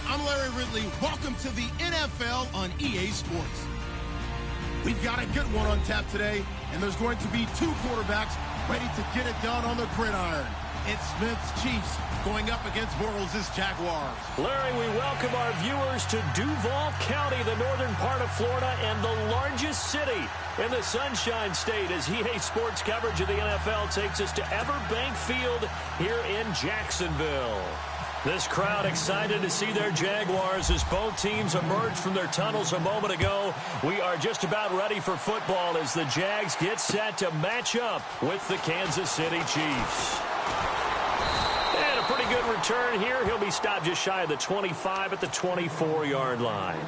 I'm Larry Ridley. Welcome to the NFL on EA Sports. We've got a good one on tap today, and there's going to be two quarterbacks ready to get it done on the gridiron. It's Smith's Chiefs going up against Bortles' Jaguars. Larry, we welcome our viewers to Duval County, the northern part of Florida, and the largest city in the Sunshine State, as EA Sports coverage of the NFL takes us to Everbank Field here in Jacksonville. This crowd excited to see their Jaguars as both teams emerged from their tunnels a moment ago. We are just about ready for football as the Jags get set to match up with the Kansas City Chiefs. And a pretty good return here. He'll be stopped just shy of the 25 at the 24-yard line.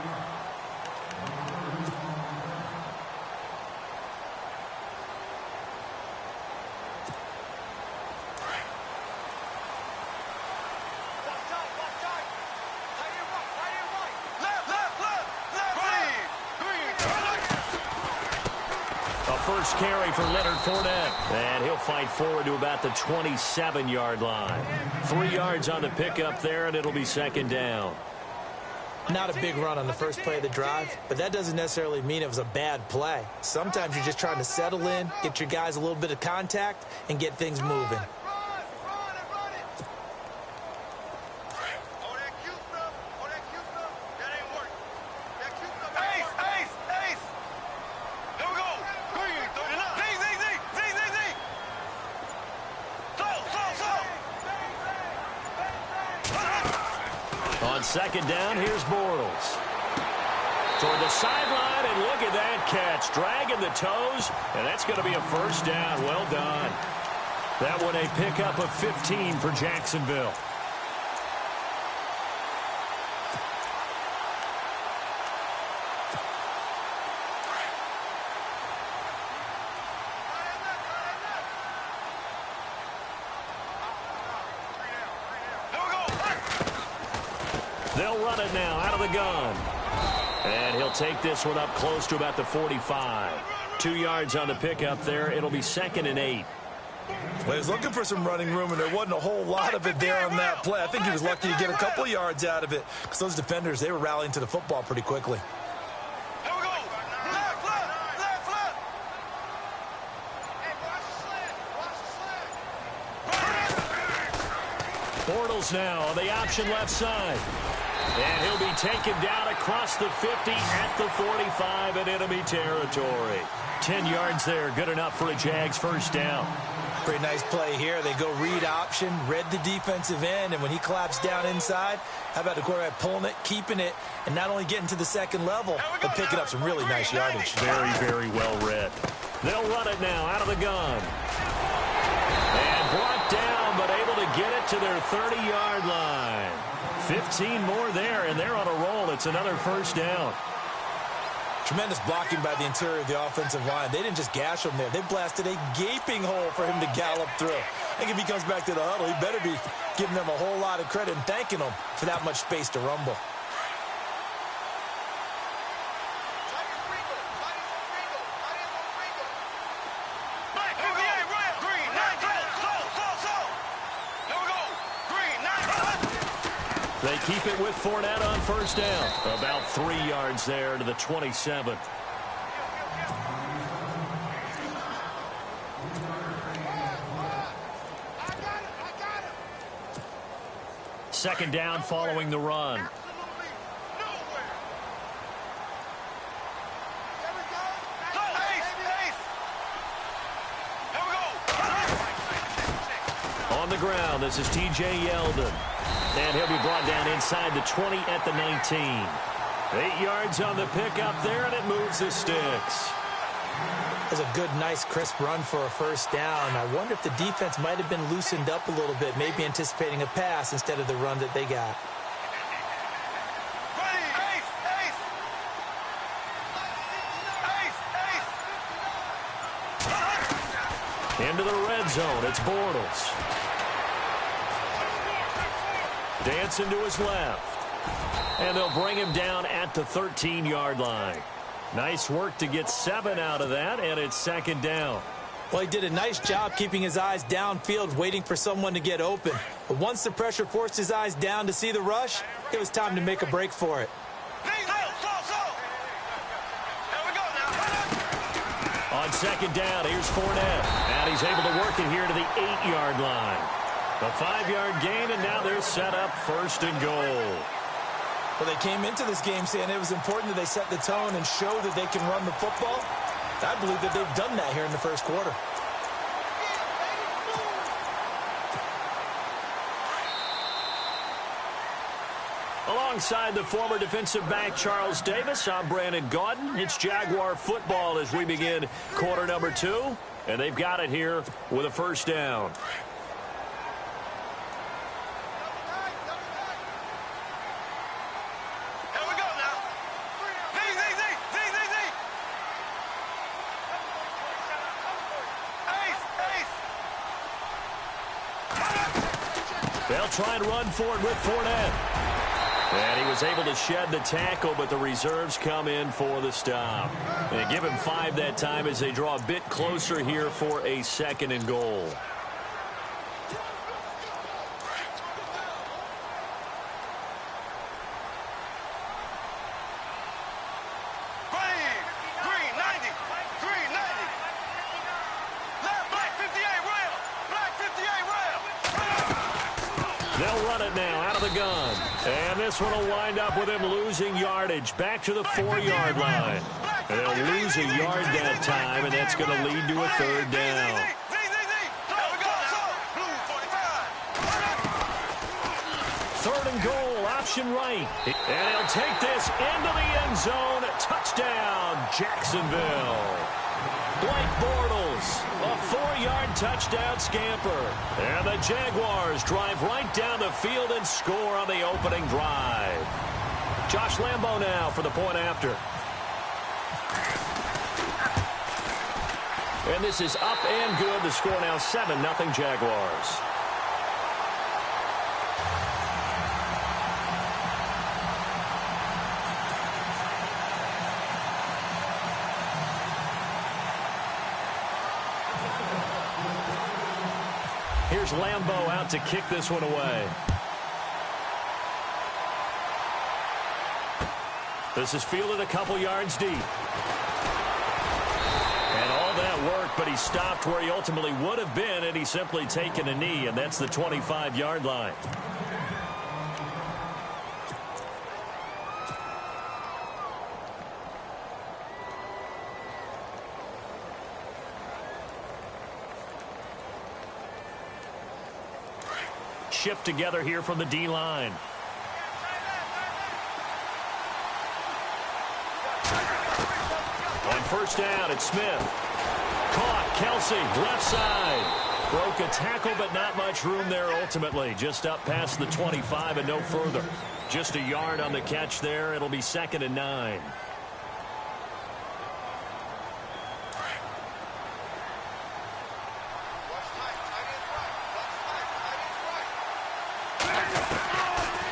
First carry for Leonard Fournette, and he'll fight forward to about the 27-yard line. 3 yards on the pickup there, and it'll be second down. Not a big run on the first play of the drive, but that doesn't necessarily mean it was a bad play. Sometimes you're just trying to settle in, get your guys a little bit of contact, and get things moving. On second down, here's Bortles. Toward the sideline, and look at that catch. Dragging the toes, and that's going to be a first down. Well done. That one a pickup of 15 for Jacksonville. They'll run it now out of the gun. And he'll take this one up close to about the 45. 2 yards on the pickup there. It'll be second and 8. Well, he was looking for some running room, and there wasn't a whole lot of it there on that play. I think he was lucky to get a couple yards out of it because those defenders, they were rallying to the football pretty quickly. Here we go. Left, left, left. Hey, watch the slant. Watch the slant. Bortles now on the option left side. And he'll be taken down across the 50 at the 45 in enemy territory. 10 yards there, good enough for a Jags first down. Pretty nice play here. They go read option, read the defensive end, and when he collapsed down inside, how about the quarterback pulling it, keeping it, and not only getting to the second level, but picking up some really nice yardage. Very, very well read. They'll run it now out of the gun. And brought down, but able to get it to their 30-yard line. 15 more there, and they're on a roll. It's another first down. Tremendous blocking by the interior of the offensive line. They didn't just gash him there. They blasted a gaping hole for him to gallop through. I think if he comes back to the huddle, he better be giving them a whole lot of credit and thanking them for that much space to rumble. They keep it with Fournette on first down. About 3 yards there to the 27th. Second down following the run. On the ground, this is T.J. Yeldon. And he'll be brought down inside the 20 at the 19. 8 yards on the pickup there, and it moves the sticks. That's a good, nice, crisp run for a first down. I wonder if the defense might have been loosened up a little bit, maybe anticipating a pass instead of the run that they got. Into the red zone, it's Bortles. Dancing to his left. And they'll bring him down at the 13-yard line. Nice work to get 7 out of that, and it's second down. Well, he did a nice job keeping his eyes downfield, waiting for someone to get open. But once the pressure forced his eyes down to see the rush, it was time to make a break for it. On second down, here's Fournette. And he's able to work it here to the 8-yard line. A 5-yard gain, and now they're set up 1st and goal. Well, they came into this game saying it was important that they set the tone and show that they can run the football. I believe that they've done that here in the first quarter. Alongside the former defensive back Charles Davis, I'm Brandon Gaudin. It's Jaguar football as we begin quarter number 2. And they've got it here with a 1st down. They'll try and run for it with Fournette. And he was able to shed the tackle, but the reserves come in for the stop. And give him 5 that time as they draw a bit closer here for a 2nd and goal. They'll run it now out of the gun. And this one will wind up with him losing yardage back to the 4-yard line. And they'll lose a yard that time, and that's going to lead to a 3rd down. Third and goal, option right. And he'll take this into the end zone. Touchdown, Jacksonville. Blake Bortles, a 4-yard touchdown scamper. And the Jaguars drive right down the field and score on the opening drive. Josh Lambo now for the point after. And this is up and good. The score now 7-0 Jaguars. Here's Lambo out to kick this one away. This is fielded a couple yards deep. And all that work, but he stopped where he ultimately would have been, and he's simply taken a knee, and that's the 25-yard line. Shift together here from the D-line. On 1st down, it's Smith. Caught, Kelsey, left side. Broke a tackle, but not much room there ultimately. Just up past the 25 and no further. Just a yard on the catch there. It'll be 2nd and 9.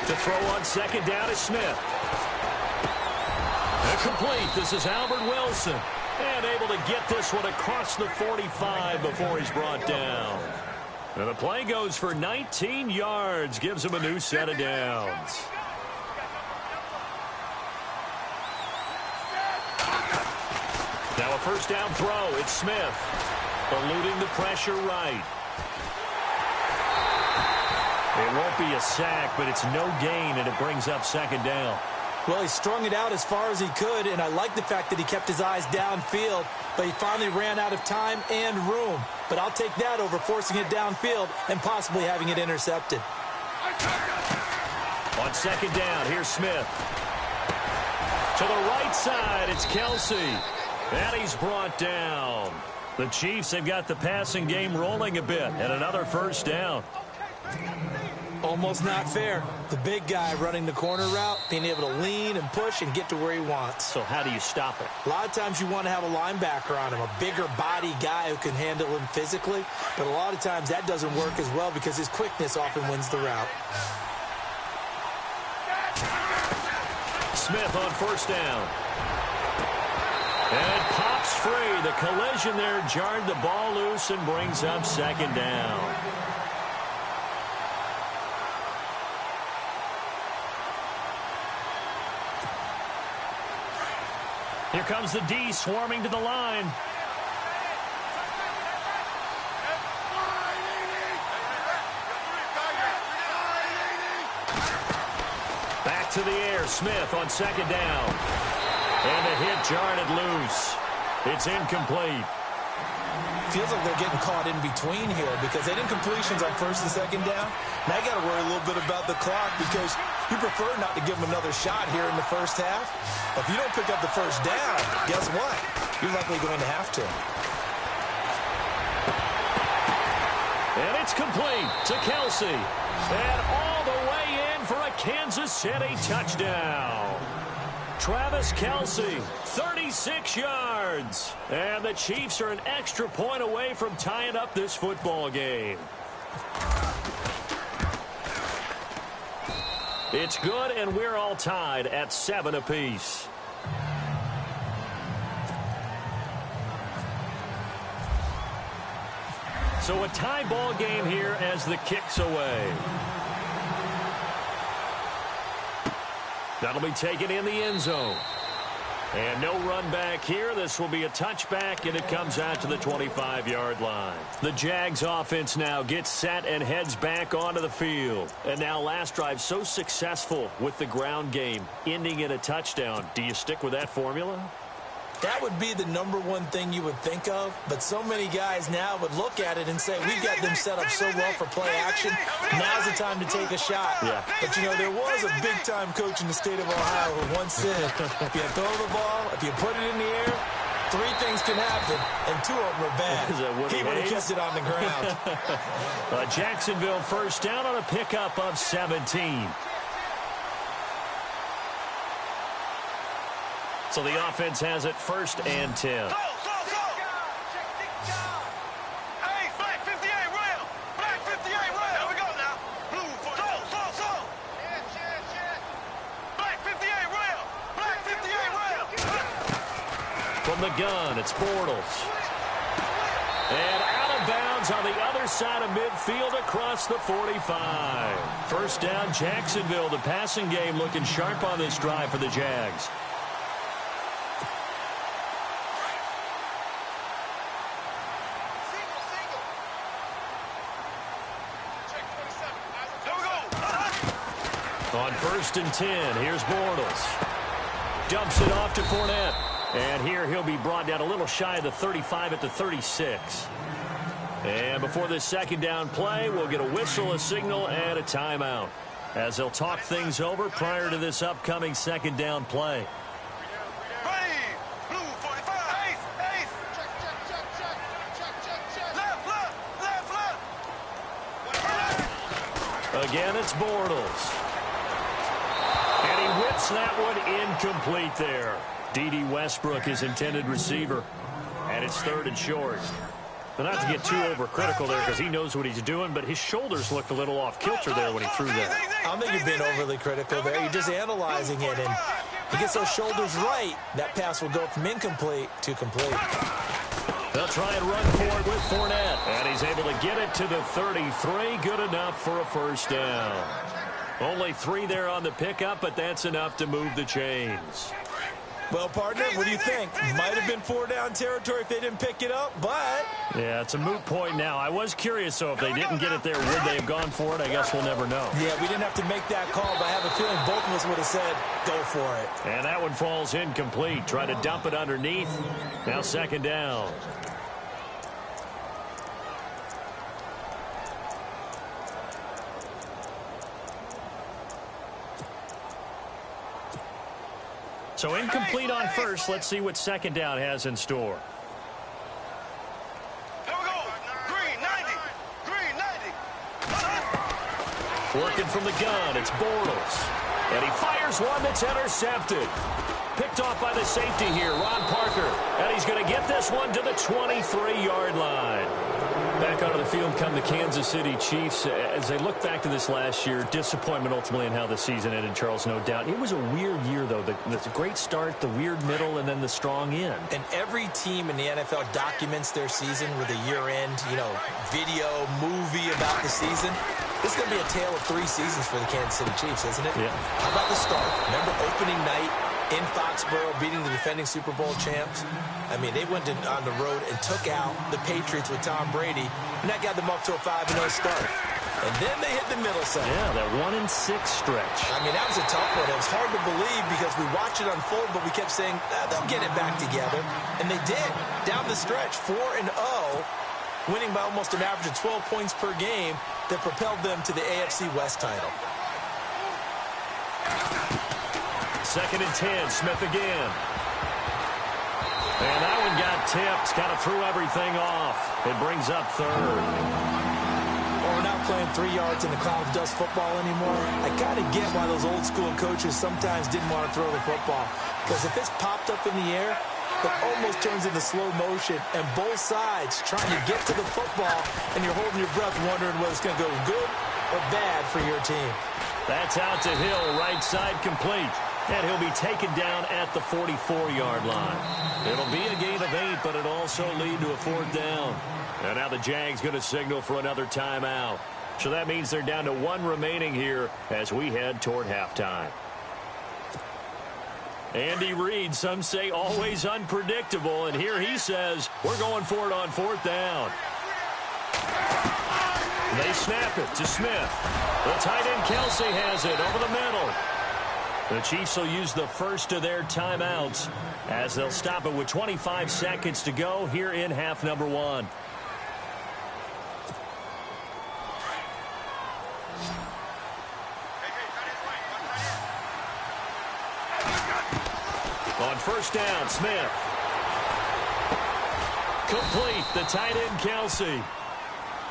To throw on 2nd down is Smith. Complete. This is Albert Wilson. And able to get this one across the 45 before he's brought down. And the play goes for 19 yards. Gives him a new set of downs. Now a 1st down throw. It's Smith. Eluding the pressure right. It won't be a sack, but it's no gain, and it brings up 2nd down. Well, he strung it out as far as he could, and I like the fact that he kept his eyes downfield, but he finally ran out of time and room. But I'll take that over forcing it downfield and possibly having it intercepted. On 2nd down, here's Smith. To the right side, it's Kelsey. And he's brought down. The Chiefs have got the passing game rolling a bit, and another 1st down. Almost not fair. The big guy running the corner route, being able to lean and push and get to where he wants. So how do you stop it? A lot of times you want to have a linebacker on him, a bigger body guy who can handle him physically. But a lot of times that doesn't work as well because his quickness often wins the route. Smith on 1st down. And it pops free. The collision there jarred the ball loose and brings up second down. Here comes the D swarming to the line. Back to the air. Smith on second down. And the hit jarred it loose. It's incomplete. Feels like they're getting caught in between here because they didn't completions on first and second down. Now you got to worry a little bit about the clock because you prefer not to give them another shot here in the first half. If you don't pick up the first down, guess what? You're likely going to have to. And it's complete to Kelsey. And all the way in for a Kansas City touchdown. Travis Kelsey, 36 yards. And the Chiefs are an extra point away from tying up this football game. It's good, and we're all tied at 7 apiece. So a tie ball game here as the kick's away. That'll be taken in the end zone. And no run back here. This will be a touchback, and it comes out to the 25-yard line. The Jags offense now gets set and heads back onto the field. And now last drive so successful with the ground game, ending in a touchdown. Do you stick with that formula? That would be the #1 thing you would think of, but so many guys now would look at it and say, we've got them set up so well for play action, now's the time to take a shot. Yeah. But, you know, there was a big-time coach in the state of Ohio who once said, if you throw the ball, if you put it in the air, 3 things can happen, and 2 of them are bad. He would have kept it on the ground. Jacksonville first down on a pickup of 17. So the offense has it first and 10. Hey, Black 58, rail. Black 58, rail. Here we go now. Blue 48. So. Black 58, rail. Black 58, rail. From the gun, it's Bortles. And out of bounds on the other side of midfield across the 45. First down, Jacksonville. The passing game looking sharp on this drive for the Jags. On first and 10, here's Bortles. Dumps it off to Fournette. And here he'll be brought down a little shy of the 35 at the 36. And before this second down play, we'll get a whistle, a signal, and a timeout, as they'll talk things over prior to this upcoming second down play. Ready. Blue 45. Ace. Left. Again, it's Bortles. And he whips that one incomplete there. D.D. Westbrook, his intended receiver. And it's third and short. But not to get too overcritical there because he knows what he's doing, but his shoulders looked a little off kilter there when he threw that. I don't think you're being overly critical there. You're just analyzing it, and he gets those shoulders right. That pass will go from incomplete to complete. They'll try and run for it with Fournette. And he's able to get it to the 33. Good enough for a first down. Only 3 there on the pickup, but that's enough to move the chains. Well, partner, what do you think? Might have been 4-down territory if they didn't pick it up, but... Yeah, it's a moot point now. I was curious, so if they didn't get it there, would they have gone for it? I guess we'll never know. Yeah, we didn't have to make that call, but I have a feeling both of us would have said, go for it. And that one falls incomplete. Try to dump it underneath. Now second down. So incomplete on first. Let's see what second down has in store. Here we go. Green 90. Green 90. Working from the gun, it's Bortles. And he fires one that's intercepted. Picked off by the safety here, Ron Parker. And he's going to get this one to the 23-yard line. Back onto the field come the Kansas City Chiefs. As they look back to this last year, disappointment ultimately in how the season ended, Charles, no doubt. It was a weird year, though. The great start, the weird middle, and then the strong end. And every team in the NFL documents their season with a year-end, video, movie about the season. This is going to be a tale of 3 seasons for the Kansas City Chiefs, isn't it? Yeah. How about the start? Remember opening night in Foxborough, beating the defending Super Bowl champs? I mean, they went on the road and took out the Patriots with Tom Brady, and that got them up to a 5-0 start. And then they hit the middle side. Yeah, that 1-6 stretch. I mean, that was a tough one. It was hard to believe because we watched it unfold, but we kept saying, they'll get it back together. And they did. Down the stretch, 4-0, winning by almost an average of 12 points per game that propelled them to the AFC West title. 2nd and 10, Smith again. And that one got tipped, kind of threw everything off. It brings up 3rd. Well, we're not playing 3 yards in the cloud of dust football anymore. I kind of get why those old school coaches sometimes didn't want to throw the football. Because if it's popped up in the air, it almost turns into slow motion, and both sides trying to get to the football, and you're holding your breath wondering whether it's going to go good or bad for your team. That's out to Hill, right side complete. And he'll be taken down at the 44-yard line. It'll be a gain of 8, but it'll also lead to a 4th down. And now the Jags going to signal for another timeout. So that means they're down to 1 remaining here as we head toward halftime. Andy Reid, some say always unpredictable, and here he says we're going for it on 4th down. They snap it to Smith. The tight end Kelsey has it over the middle. The Chiefs will use the first of their timeouts as they'll stop it with 25 seconds to go here in half number 1. On 1st down, Smith. Complete, the tight end Kelsey.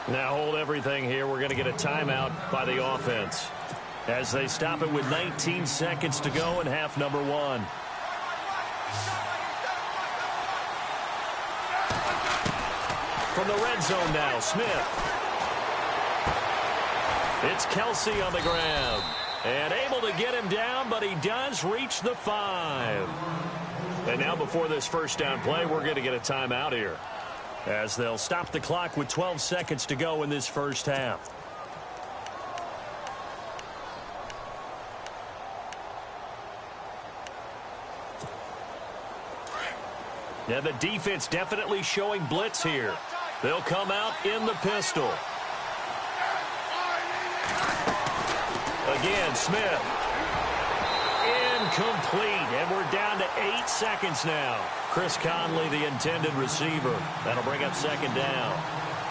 Now hold everything here. We're going to get a timeout by the offense as they stop it with 19 seconds to go in half number 1. From the red zone now, Smith. It's Kelsey on the ground. And able to get him down, but he does reach the 5. And now before this 1st down play, we're going to get a timeout here as they'll stop the clock with 12 seconds to go in this 1st half. Yeah, the defense definitely showing blitz here. They'll come out in the pistol. Again, Smith. Incomplete, and we're down to 8 seconds now. Chris Conley, the intended receiver. That'll bring up 2nd down.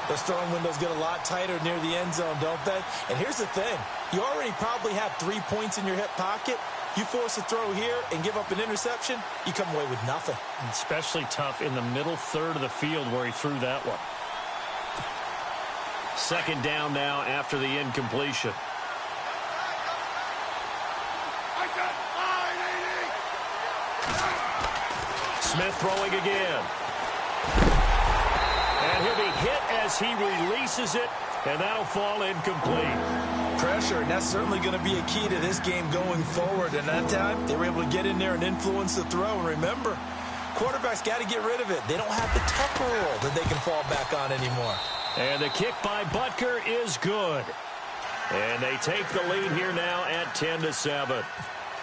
Those throwing windows get a lot tighter near the end zone, don't they? And here's the thing. You already probably have 3 points in your hip pocket. You force a throw here and give up an interception, you come away with nothing. Especially tough in the middle 3rd of the field where he threw that one. 2nd down now after the incompletion. Smith throwing again. And he'll be hit as he releases it, and that'll fall incomplete. Pressure, and that's certainly going to be a key to this game going forward. And that time, they were able to get in there and influence the throw. And remember, quarterbacks got to get rid of it. They don't have the Tucker roll that they can fall back on anymore. And the kick by Butker is good. And they take the lead here now at 10-7.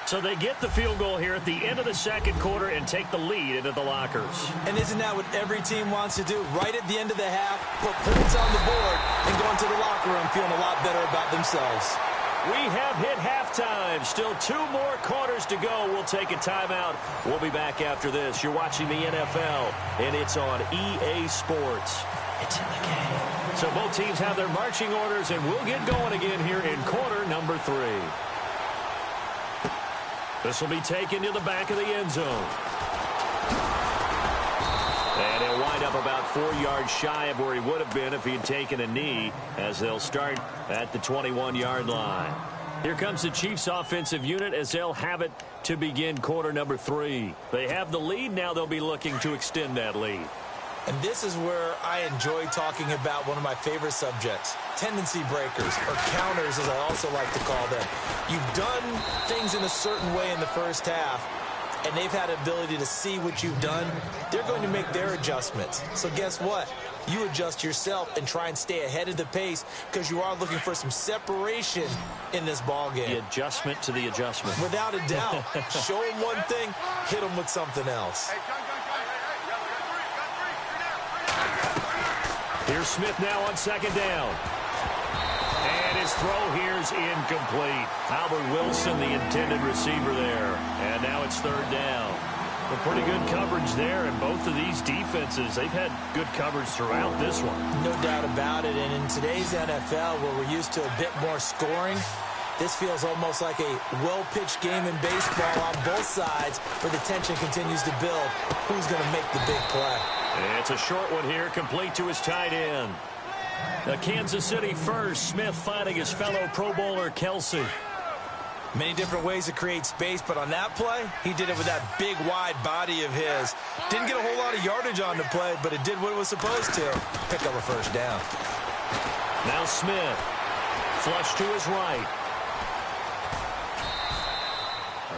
So they get the field goal here at the end of the 2nd quarter and take the lead into the lockers. And isn't that what every team wants to do? Right at the end of the half, put points on the board and go into the locker room feeling a lot better about themselves. We have hit halftime. Still 2 more quarters to go. We'll take a timeout. We'll be back after this. You're watching the NFL, and it's on EA Sports. It's in the game. So both teams have their marching orders, and we'll get going again here in quarter number 3. This will be taken to the back of the end zone. And he'll wind up about 4 yards shy of where he would have been if he had taken a knee, as they'll start at the 21-yard line. Here comes the Chiefs offensive unit as they'll have it to begin quarter number 3. They have the lead. Now they'll be looking to extend that lead. And this is where I enjoy talking about one of my favorite subjects, tendency breakers, or counters as I also like to call them. You've done things in a certain way in the first half, and they've had the ability to see what you've done. They're going to make their adjustments. So guess what? You adjust yourself and try and stay ahead of the pace because you are looking for some separation in this ball game. The adjustment to the adjustment. Without a doubt. Show them one thing, hit them with something else. Here's Smith now on second down. And his throw here's incomplete. Albert Wilson, the intended receiver there. And now it's third down. But pretty good coverage there, and both of these defenses, they've had good coverage throughout this one. No doubt about it, and in today's NFL, where we're used to a bit more scoring, this feels almost like a well-pitched game in baseball on both sides, where the tension continues to build. Who's going to make the big play? It's a short one here, complete to his tight end. The Kansas City first, Smith finding his fellow Pro Bowler Kelsey. Many different ways to create space, but on that play, he did it with that big, wide body of his. Didn't get a whole lot of yardage on the play, but it did what it was supposed to. Pick up a first down. Now Smith, flush to his right.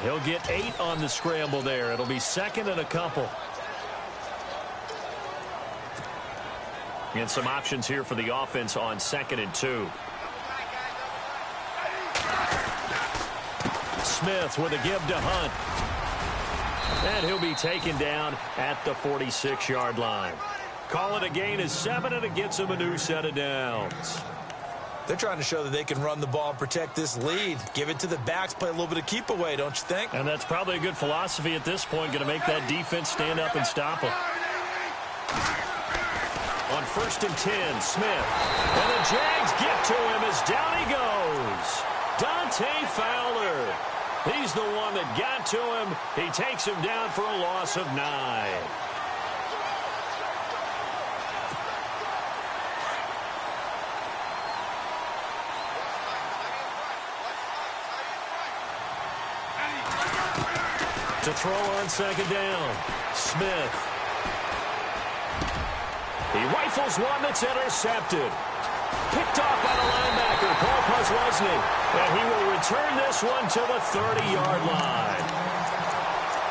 He'll get 8 on the scramble there. It'll be second and a couple. And some options here for the offense on 2nd and 2. Smith with a give to Hunt. And he'll be taken down at the 46-yard line. Call it a gain of 7, and it gets him a new set of downs. They're trying to show that they can run the ball and protect this lead. Give it to the backs, play a little bit of keep away, don't you think? And that's probably a good philosophy at this point, going to make that defense stand up and stop them. On 1st and 10, Smith. And the Jags get to him as down he goes. Dante Fowler. He's the one that got to him. He takes him down for a loss of 9. To throw on 2nd down, Smith. He rifles one that's intercepted. Picked off by the linebacker, Paul Posluszny. And he will return this one to the 30-yard line.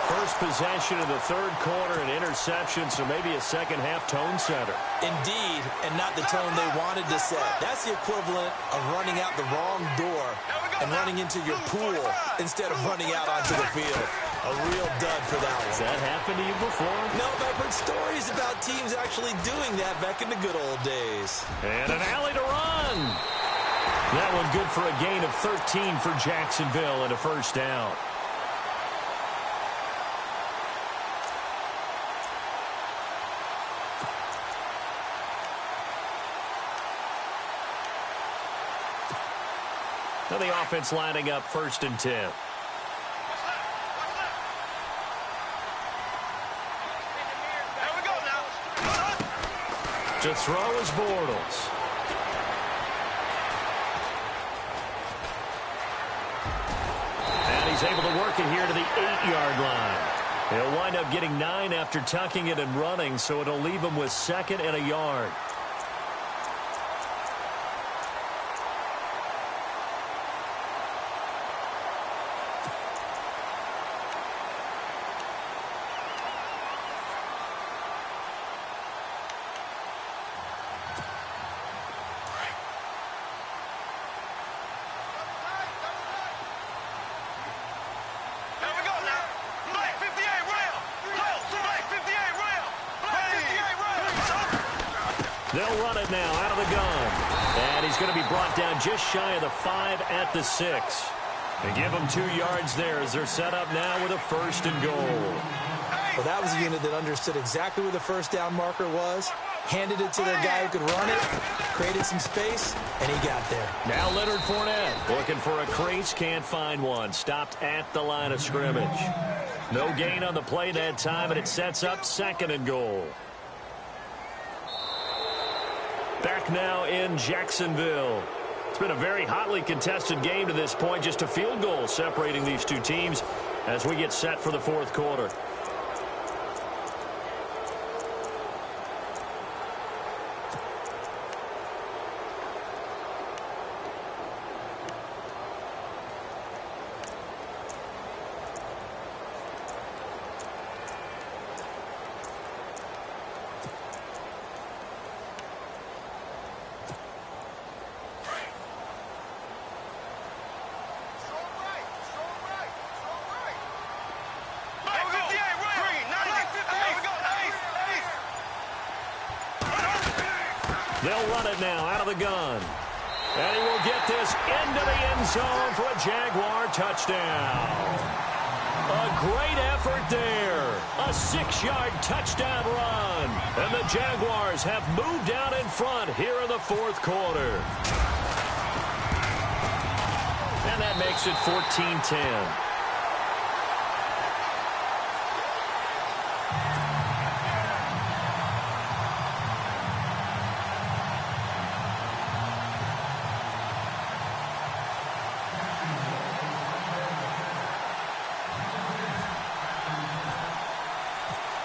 First possession of the third quarter, an interception, so maybe a second-half tone setter. Indeed, and not the tone they wanted to set. That's the equivalent of running out the wrong door and running into your pool instead of running out onto the field. A real dud for that one. Has that happened to you before? No, but I've heard stories about teams actually doing that back in the good old days. And an alley to run. That one good for a gain of 13 for Jacksonville and a first down. Now the offense lining up 1st and 10. To throw is Bortles. And he's able to work it here to the 8-yard line. He'll wind up getting 9 after tucking it and running, so it'll leave him with 2nd and a yard. They'll run it now out of the gun. And he's going to be brought down just shy of the 5 at the 6. They give him 2 yards there as they're set up now with a 1st and goal. Well, that was a unit that understood exactly where the first down marker was, handed it to their guy who could run it, created some space, and he got there. Now Leonard Fournette looking for a crease, can't find one. Stopped at the line of scrimmage. No gain on the play that time, and it sets up 2nd and goal. Back now in Jacksonville. It's been a very hotly contested game to this point. Just a field goal separating these two teams as we get set for the 4th quarter. They'll run it now out of the gun. And he will get this into the end zone for a Jaguar touchdown. A great effort there. A 6-yard touchdown run. And the Jaguars have moved out in front here in the fourth quarter. And that makes it 14-10.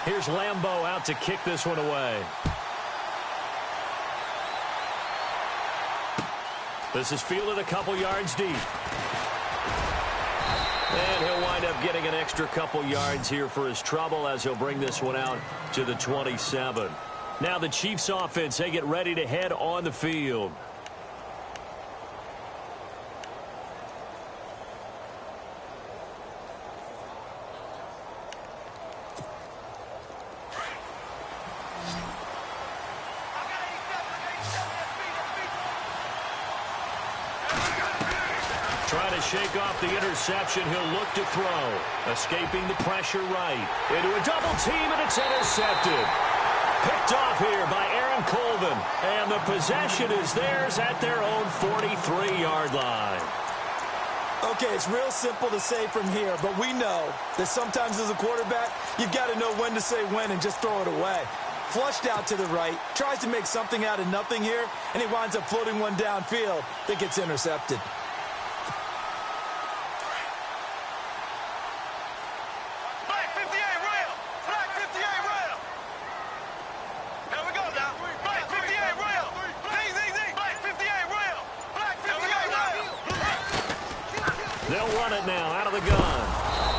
Here's Lambeau out to kick this one away. This is fielded a couple yards deep. And he'll wind up getting an extra couple yards here for his trouble as he'll bring this one out to the 27. Now the Chiefs offense, they get ready to head on the field. Trying to shake off the interception. He'll look to throw. Escaping the pressure right. Into a double team, and it's intercepted. Picked off here by Aaron Colvin. And the possession is theirs at their own 43-yard line. Okay, it's real simple to say from here, but we know that sometimes as a quarterback, you've got to know when to say when and just throw it away. Flushed out to the right, tries to make something out of nothing here, and he winds up floating one downfield that gets intercepted. They'll run it now out of the gun.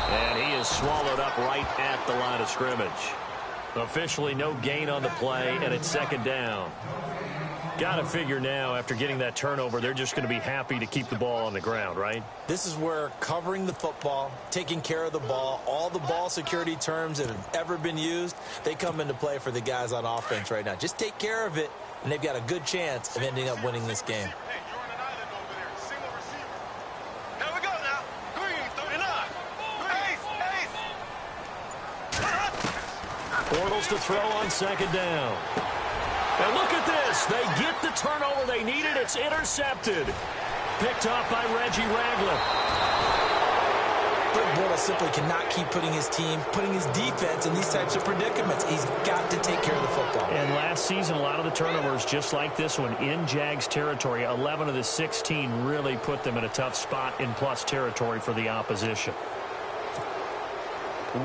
And he is swallowed up right at the line of scrimmage. Officially no gain on the play, and it's second down. Got to figure now, after getting that turnover, they're just going to be happy to keep the ball on the ground, right? This is where covering the football, taking care of the ball, all the ball security terms that have ever been used, they come into play for the guys on offense right now. Just take care of it, and they've got a good chance of ending up winning this game. Bortles to throw on second down. And look at this. They get the turnover they needed. It's intercepted. Picked off by Reggie Ragland. Greg Bortles simply cannot keep putting his team, putting his defense in these types of predicaments. He's got to take care of the football. And last season, a lot of the turnovers, just like this one, in Jags territory, 11 of the 16 really put them in a tough spot in plus territory for the opposition.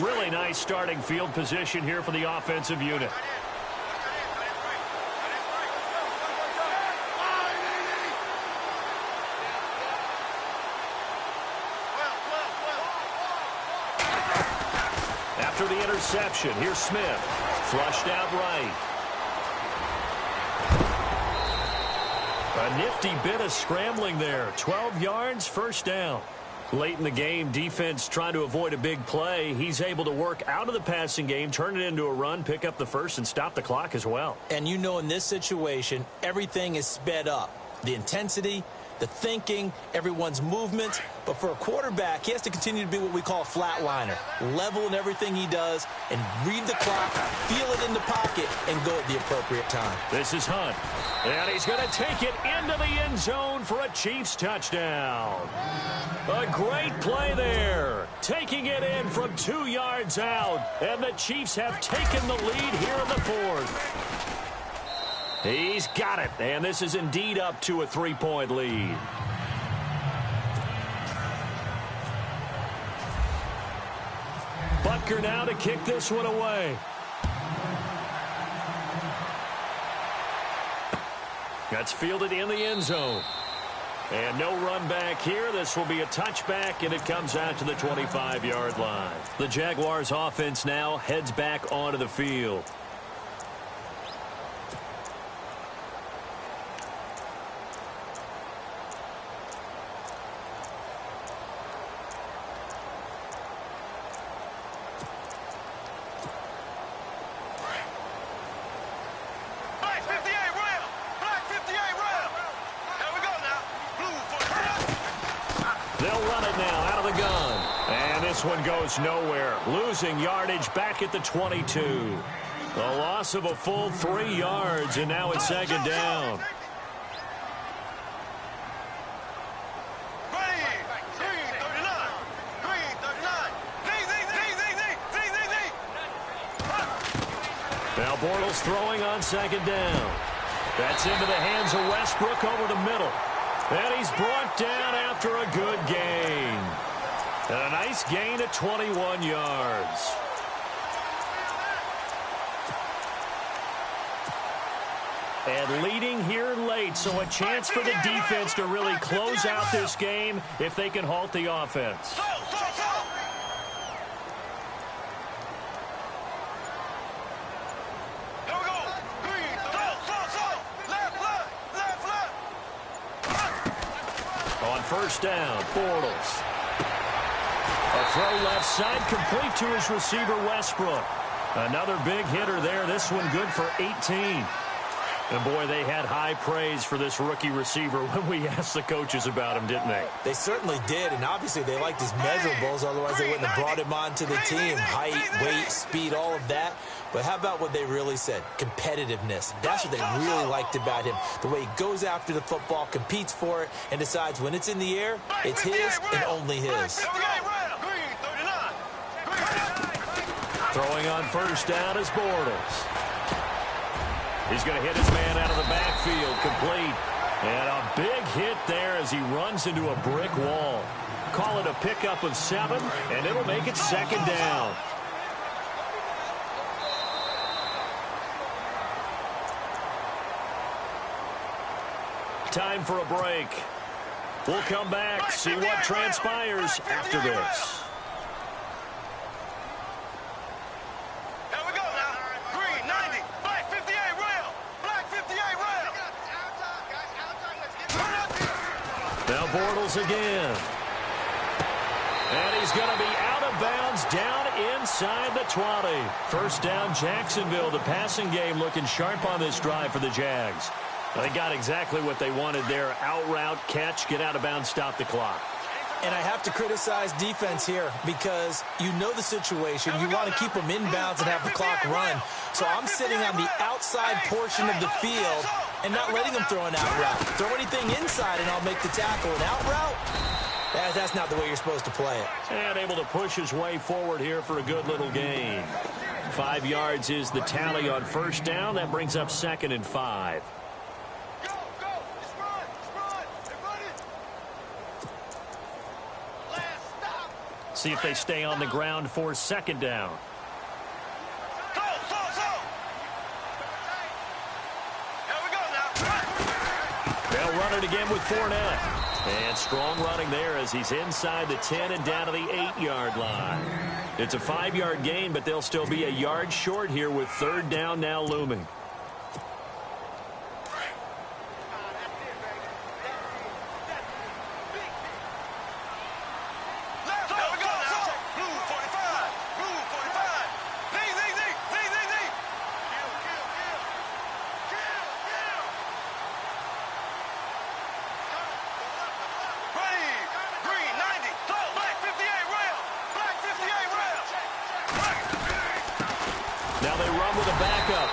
Really nice starting field position here for the offensive unit. After the interception, here's Smith. Flushed out right. A nifty bit of scrambling there. 12 yards, first down. Late in the game, defense trying to avoid a big play. He's able to work out of the passing game, turn it into a run, pick up the first, and stop the clock as well. And you know, in this situation, everything is sped up. The intensity, the thinking, everyone's movements. But for a quarterback, he has to continue to be what we call a flatliner. Level in everything he does and read the clock, feel it in the pocket, and go at the appropriate time. This is Hunt. And he's going to take it into the end zone for a Chiefs touchdown. A great play there. Taking it in from 2 yards out. And the Chiefs have taken the lead here in the fourth. He's got it. And this is indeed up to a 3-point lead. Butker now to kick this one away. That's fielded in the end zone. And no run back here. This will be a touchback, and it comes out to the 25-yard line. The Jaguars offense now heads back onto the field. Black 58, Royal! Black They'll run it now out of the gun. And this one goes nowhere. Losing yardage back at the 22. A loss of a full 3 yards, and now it's second down. Now Bortles throwing on second down. That's into the hands of Westbrook over the middle. And he's brought down after a good gain. And a nice gain of 21 yards. And leading here late, so a chance for the defense to really close out this game if they can halt the offense. On first down, Bortles. A throw left side complete to his receiver, Westbrook. Another big hitter there. This one good for 18. And, boy, they had high praise for this rookie receiver when we asked the coaches about him, didn't they? They certainly did, and obviously they liked his measurables. Otherwise, they wouldn't have brought him onto the team. Height, weight, speed, all of that. But how about what they really said? Competitiveness. That's what they really liked about him. The way he goes after the football, competes for it, and decides when it's in the air, it's his and only his. Throwing on first down is Bortles. He's going to hit his man out of the backfield, complete. And a big hit there as he runs into a brick wall. Call it a pickup of 7, and it'll make it second down. Time for a break. We'll come back, see what transpires after this. Now Bortles again. And he's going to be out of bounds down inside the 20. First down, Jacksonville. The passing game looking sharp on this drive for the Jags. They got exactly what they wanted there. Out route, catch, get out of bounds, stop the clock. And I have to criticize defense here because you know the situation. You want to keep them in bounds and have the clock run. So I'm sitting on the outside portion of the field and not letting them throw an out route. Throw anything inside and I'll make the tackle. An out route? That's not the way you're supposed to play it. And able to push his way forward here for a good little gain. 5 yards is the tally on first down. That brings up 2nd and 5. See if they stay on the ground for second down. They'll run it again with Fournette. And strong running there as he's inside the 10 and down to the 8-yard line. It's a 5-yard gain, but they'll still be a yard short here with third down now looming.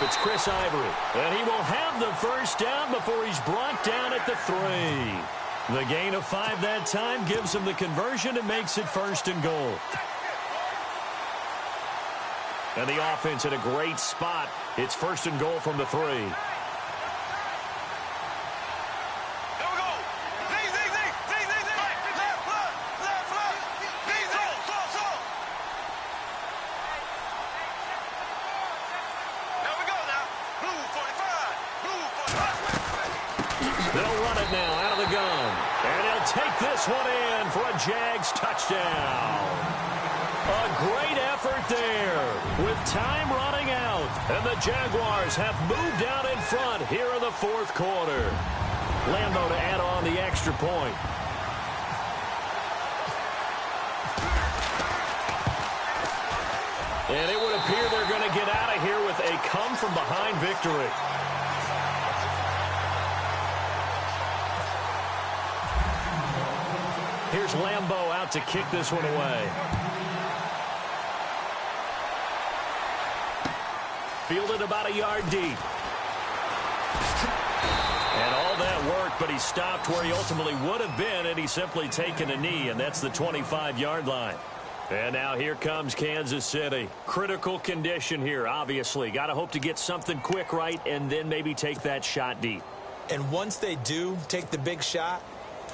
It's Chris Ivory, and he will have the first down before he's brought down at the 3. The gain of 5 that time gives him the conversion and makes it 1st and goal. And the offense in a great spot. It's 1st and goal from the 3. One in for a Jags touchdown. A great effort there with time running out. And the Jaguars have moved out in front here in the 4th quarter. Lambo to add on the extra point. And it would appear they're going to get out of here with a come-from-behind victory. Here's Lambeau out to kick this one away. Fielded about a yard deep. And all that work, but he stopped where he ultimately would have been, and he's simply taken a knee, and that's the 25-yard line. And now here comes Kansas City. Critical condition here, obviously. Got to hope to get something quick right and then maybe take that shot deep. And once they do take the big shot,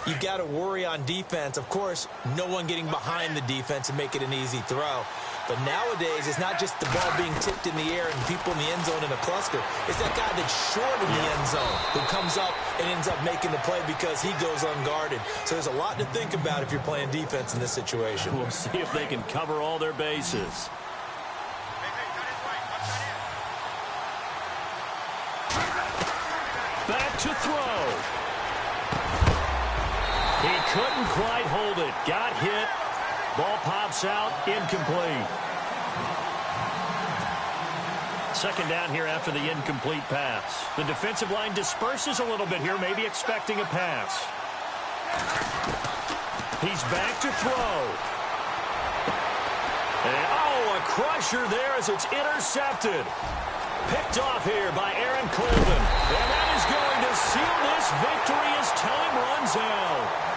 you've got to worry on defense. Of course, no one getting behind the defense and make it an easy throw. But nowadays, it's not just the ball being tipped in the air and people in the end zone in a cluster. It's that guy that's short in the end zone who comes up and ends up making the play because he goes unguarded. So there's a lot to think about if you're playing defense in this situation. We'll see if they can cover all their bases. Back to throw. He couldn't quite hold it. Got hit. Ball pops out, incomplete. Second down here after the incomplete pass. The defensive line disperses a little bit here, maybe expecting a pass. He's back to throw. And, oh, a crusher there as it's intercepted. Picked off here by Aaron Colvin. And that is going to seal this victory as time runs out.